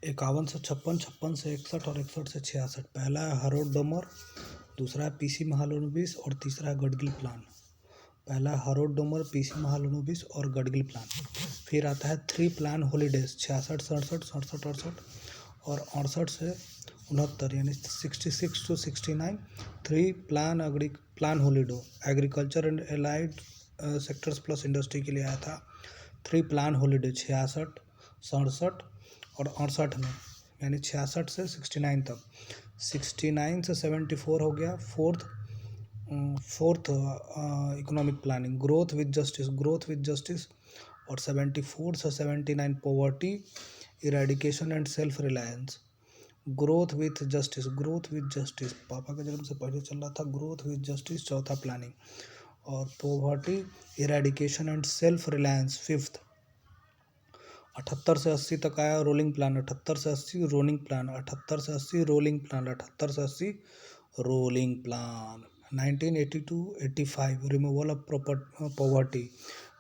51 से 56, 56 से 61 और 61 से 66। पहला है हरोड डोमर, दूसरा है पीसी महालनोबिस और तीसरा है गडगिल प्लान। पहला है हरोड डोमर, पीसी महालनोबिस और गडगिल प्लान। फिर आता है 3 प्लान हॉलीडेज 66, 67, 67, 68 और 68 से 69 यानी 66 to 69। 3 plan holiday agriculture and allied sectors plus industry के लिए आया था। 3 प्लान हॉलीडे 66, 67 और 68 में, यानी 66 से 69 तक। 69 से 74 हो गया fourth economic planning growth with justice. और 74 से 79 poverty eradication and self reliance. Growth with justice पापा के जन्म से पहले चल रहा था। ग्रोथ विथ जस्टिस चौथा प्लानिंग, और poverty eradication and self reliance fifth. 78 से 80 तक आया रोलिंग प्लान, 78 से 80 रोलिंग प्लान, 78 से 80 रोलिंग प्लान, 78 से 80 rolling plan. 1982-85 removal of poverty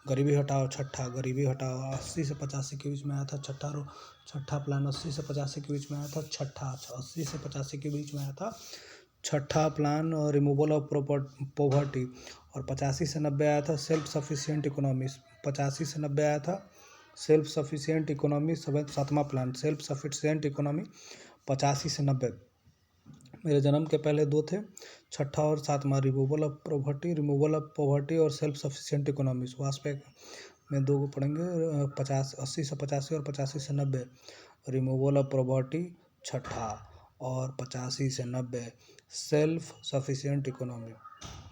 गरीबी हटाओ छठा, गरीबी हटाओ 80 से 85 के बीच में आया था छठा प्लान। 80 से 85 के बीच में आया था छठा, 80 से 85 के बीच में आया था छठा प्लान रिमूवल ऑफ पॉवर्टी। और 85 से 90 आया था सेल्फ सफिशिएंट इकोनॉमी। 85 से 90 आया था सेल्फ सफिशिएंट इकोनॉमी, सातवां प्लान सेल्फ सफिशिएंट इकोनॉमी। 85 से 90 मेरे जन्म के पहले दो थे, छठा और सातवां रिमूवल ऑफ पॉवर्टी और सेल्फ सफिशिएंट इकोनॉमी। वास्पेक में दो को पढ़ेंगे, 80 से 85 और 85 से 90 रिमूवल ऑफ पॉवर्टी छठा, और 85 से 90 सेल्फ सफिशिएंट इकोनॉमी।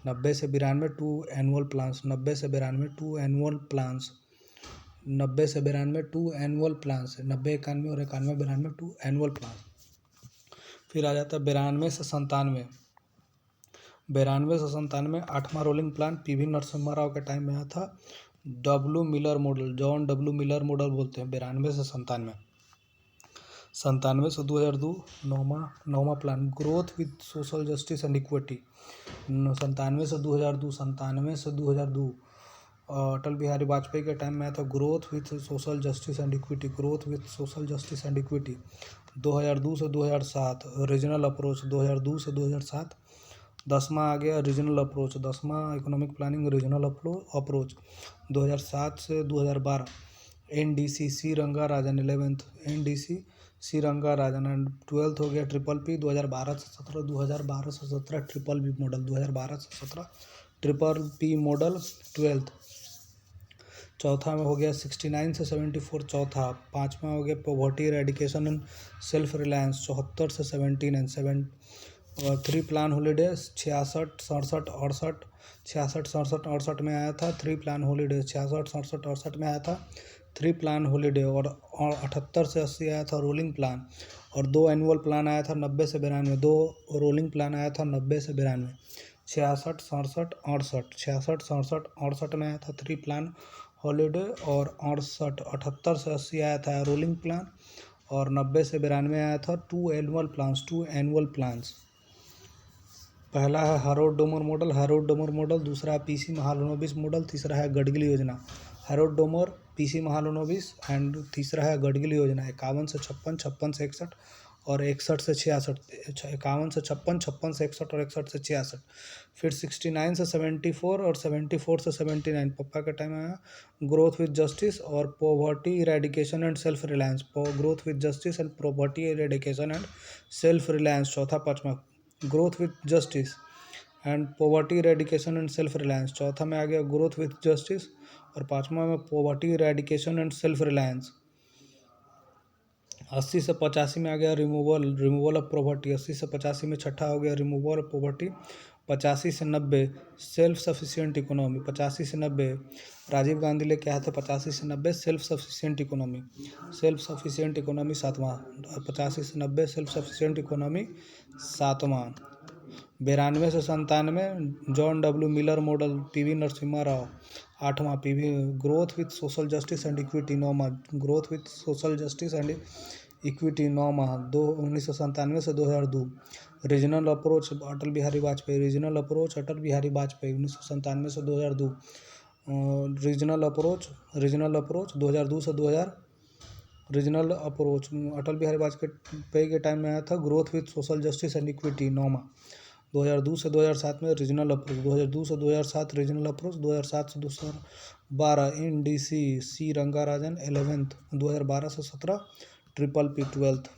90 से 92 2 एनुअल प्लान्स, 90 से 92 2 एनुअल प्लान्स, 90 से 92 2 एनुअल प्लान्स, 90 91 और 91 92 2 एनुअल प्लान्स। फिर आ जाता है 92 से 97। 92 से 97 8वां रोलिंग प्लान पीवी नरसिम्हा राव के टाइम में आया था। जॉन डब्ल्यू मिलर मॉडल बोलते हैं। 92 से 97। 97 से 2002 नौवां plan growth with social justice and equity. 97 से 2002 अटल बिहारी वाजपेयी के टाइम में आया था growth with social justice and equity. 2002 से 2007 रीजनल अप्रोच। 2002 से 2007 10वां आ गया रीजनल अप्रोच, 10वां इकोनॉमिक प्लानिंग रीजनल अप्रोच। 2007 से 2012 NDC सी रंगा राजन 11th NDC सी रंगा राजन, एंड 12th हो गया ट्रिपल पी 2012 से 17 ट्रिपल पी मॉडल 2012 से 17 ट्रिपल पी मॉडल 12th। चौथा में हो गया 69 से 74 चौथा। पाँचवा हो गया poverty eradication and self reliance 74 से 17 एंड 7 और 3 प्लान हॉलीडेज 66 67 68 66 67 68 में आया था। 3 प्लान हॉलीडेज 66 67 68 में आया था 3 प्लान हॉलीडे। और 78 से 80 आया था रोलिंग प्लान, और 2 एनुअल प्लान आया था 90 से 92। 2 रोलिंग प्लान आया था 90 से 92। 66 67 68 66 67 68 में आया था 3 प्लान हॉलीडे, और 78 से 80 आया था रोलिंग प्लान, और 90 से 92 आया था 2 एनुअल प्लान्स। पहला है हरोड डोमर मॉडल, दूसरा है पीसी महालनोबिस मॉडल, तीसरा है गडगिल योजना। हरोड डोमर, पीसी महालनोबिस एंड तीसरा है गडगिल योजना। 51 से 56, 56 से 61 और 61 से 66। 51 से 56, 56 से 61 और 61 से 66। फिर 69 से 74 और 74 से 79 पप्पा का टाइम आया ग्रोथ विद जस्टिस और poverty eradication and self reliance. Growth with justice and poverty eradication and self reliance चौथा। पाँचवा growth with justice and poverty eradication and self reliance. चौथा में आ गया ग्रोथ विथ जस्टिस, और पाँचवा में poverty eradication and self reliance. 80 से 85 में आ गया रिमूवल ऑफ पॉवर्टी। 80 से 85 में छठा हो गया रिमूवल ऑफ पॉवर्टी। 85 से 90 सेल्फ सफिशिएंट इकोनॉमी। 85 से 90 राजीव गांधी लेके आए थे। 85 से 90 सेल्फ सफिशिएंट इकोनॉमी सातवां। 85 से 90 सेल्फ सफिशिएंट इकोनॉमी सातवां। 92 से 97 John W Miller model P V Narasimha Rao आठवां। P V growth with social justice and equity नौवां। Growth with social justice and equity 9 माह 1997 से 2002। Regional approach Atal Bihari Vajpayee. 1997 से 2002। रीजनल अप्रोच 2002 से 2000 रीजनल अप्रोच अटल बिहारी वाजपेयी के टाइम में आया था। Growth with social justice and equity 9वां। 2002 से 2007 में रीजनल अप्रोच, 2002 से 2007 रीजनल अप्रोच, 2007 से 2012 NDC सी रंगाराजन 11th, 2012 से 17 ट्रिपल पी 12th।